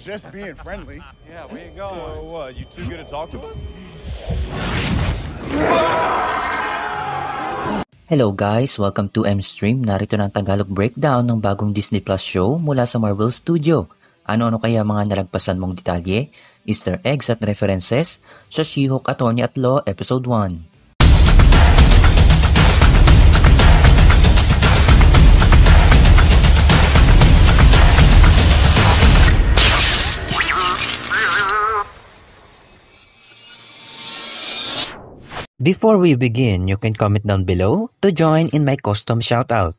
just being friendly. Yeah, where you going? So what, you too good to talk to us? Hello guys, welcome to M-Stream. Narito na ang Tagalog breakdown ng bagong Disney Plus show mula sa Marvel Studio. Ano-ano kaya mga nalagpasan mong detalye, Easter eggs at references sa She-Hulk Attorney at Law Episode 1. Before we begin, you can comment down below to join in my custom shoutout.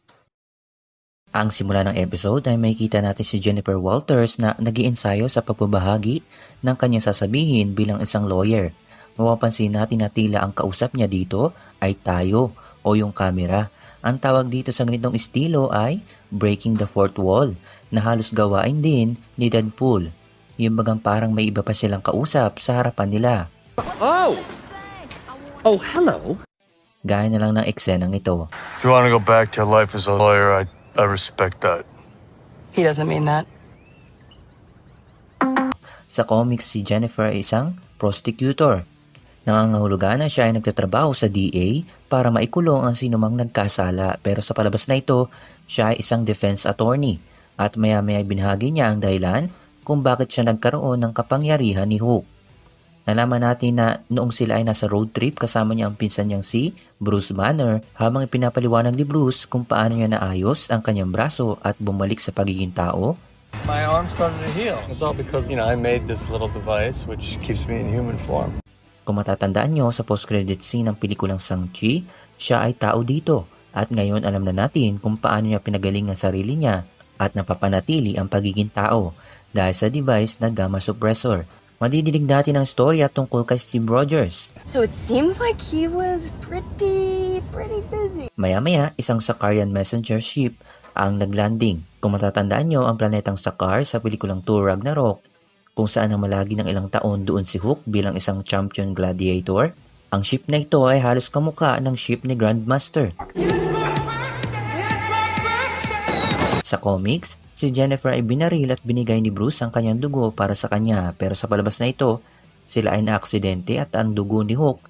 Ang simula ng episode ay makikita natin si Jennifer Walters na nag-iensayo sa pagbabahagi ng kanyang sasabihin bilang isang lawyer. Mapapansin natin na tila ang kausap niya dito ay tayo o yung camera. Ang tawag dito sa ganitong estilo ay breaking the fourth wall na halos gawain din ni Deadpool. Yung bagang parang may iba pa silang kausap sa harapan nila. Oh, hello. Gaya na lang ng eksenang ito. If you want to go back to your life as a lawyer, I respect that. He doesn't mean that. Sa comics, si Jennifer ay isang prosecutor. Nangangahulugan na siya ay nagtatrabaho sa DA para maikulong ang sinumang nagkasala, pero sa palabas na ito, siya ay isang defense attorney at maya-maya binahagi niya ang dahilan kung bakit siya nagkaroon ng kapangyarihan ni Hulk. Nalaman natin na noong sila ay nasa road trip kasama niya ang pinsan niyang si Bruce Banner habang ipinapaliwanag ni Bruce kung paano niya naayos ang kanyang braso at bumalik sa pagiging tao. My arm started to heal. It's all because, I made this little device which keeps me in human form. Kung matatandaan niyo sa post-credit scene ng pelikulang Shang-Chi, siya ay tao dito at ngayon alam na natin kung paano niya pinagaling ang sarili niya at napapanatili ang pagiging tao dahil sa device na gamma suppressor. Madidinig natin ang storya tungkol kay Steve Rogers. So it seems like he was pretty busy. Maya-maya, isang Sakarian messenger ship ang naglanding. Kung matatandaan nyo ang planetang Sakar sa pelikulang Thor Ragnarok, kung saan ang malagi ng ilang taon doon si Hulk bilang isang champion gladiator, ang ship na ito ay halos kamukha ng ship ni Grandmaster. Sa comics, si Jennifer ay binaril at binigay ni Bruce ang kanyang dugo para sa kanya, pero sa palabas na ito, sila ay naaksidente at ang dugo ni Hulk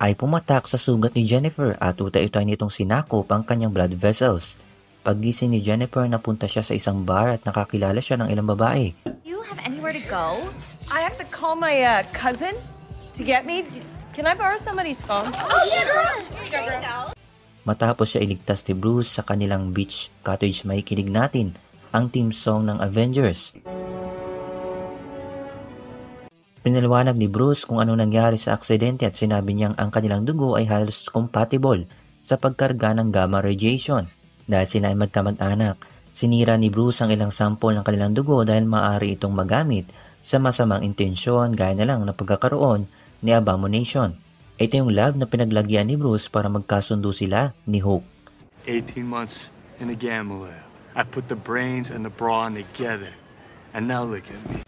ay pumatak sa sugat ni Jennifer at utay-utay nitong sinakop ang kanyang blood vessels. Paggising ni Jennifer, napunta siya sa isang bar at nakakilala siya ng ilang babae. You have anywhere to go? I have to call my cousin to get me. Can I borrow somebody's phone? Oh, yeah, here you go. Matapos siya iligtas ni Bruce sa kanilang beach cottage, makikinig natin ang theme song ng Avengers. Pinaliwanag ni Bruce kung ano nangyari sa aksidente at sinabi niyang ang kanilang dugo ay halos compatible sa pagkarga ng gamma radiation. Dahil sila ay magkamag-anak, sinira ni Bruce ang ilang sample ng kanilang dugo dahil maaari itong magamit sa masamang intensyon gaya na lang ng pagkakaroon ni Abomination. Ito yung lab na pinaglagyan ni Bruce para magkasundo sila ni Hulk. 18 months in a gamma lab. I put the brains and the brawn together. And now look at me.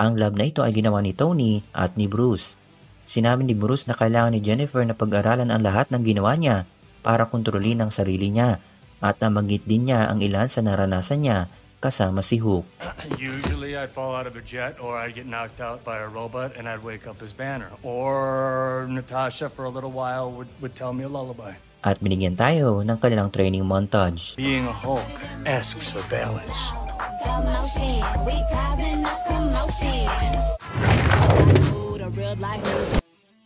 Ang lab na ito ay ginawa ni Tony at ni Bruce. Sinabi ni Bruce na kailangan ni Jennifer na pag-aralan ang lahat ng ginawa niya para kontrolin ang sarili niya at namagit din niya ang ilan sa naranasan niya kasama si Hulk. Usually I'd fall out of a jet or I'd get knocked out by a robot and I'd wake up as Banner. Or Natasha for a little while would tell me a lullaby. At binigyan tayo ng kanilang training montage. Being a Hulk asks for balance.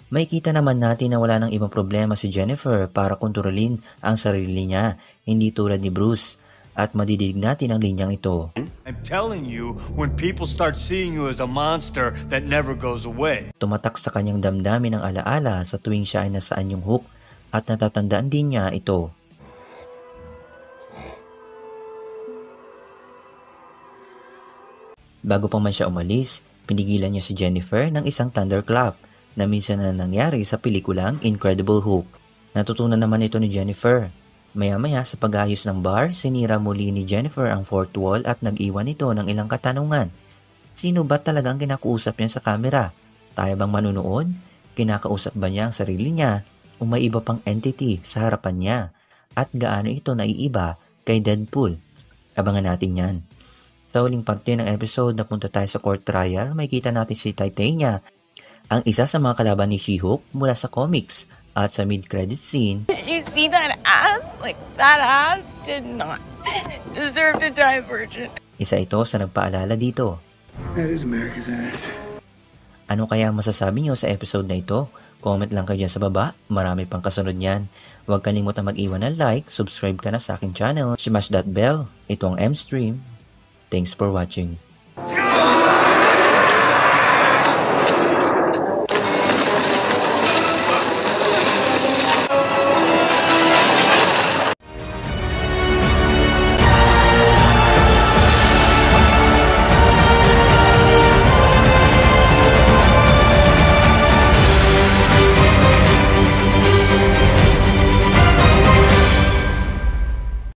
May kita naman natin na wala nang ibang problema si Jennifer para kontrolin ang sarili niya, hindi tulad ni Bruce. At madidinig natin ang linyang ito. I'm telling you, when people start seeing you as a monster that never goes away. Tumatak sa kanyang damdamin ang alaala sa tuwing siya ay nasaan yung Hulk at natatandaan din niya ito. Bago pa man siya umalis, pinigilan niya si Jennifer ng isang thunderclap na minsan na nangyari sa pelikulang Incredible Hulk. Natutunan naman ito ni Jennifer. Maya-maya sa pag-ayos ng bar, sinira muli ni Jennifer ang fourth wall at nag-iwan ito ng ilang katanungan. Sino ba talagang kinakausap niya sa camera? Tayo bang manunood? Kinakausap ba niya ang sarili niya? O may iba pang entity sa harapan niya? At gaano ito naiiba kay Deadpool? Abangan natin yan. Sa huling parte ng episode, napunta tayo sa court trial, makikita natin si Titania, ang isa sa mga kalaban ni She-Hulk mula sa comics. At sa mid-credit scene, Did you see that ass? Like, that ass did not deserve to die a virgin. isa ito sa nagpaalala dito. That is America's ass. Ano kaya masasabi nyo sa episode na ito? Comment lang kayo dyan sa baba, marami pang kasunod yan. Huwag kalimutan mag-iwan ng like, subscribe ka na sa aking channel, smash that bell. Ito ang M-Stream. Thanks for watching.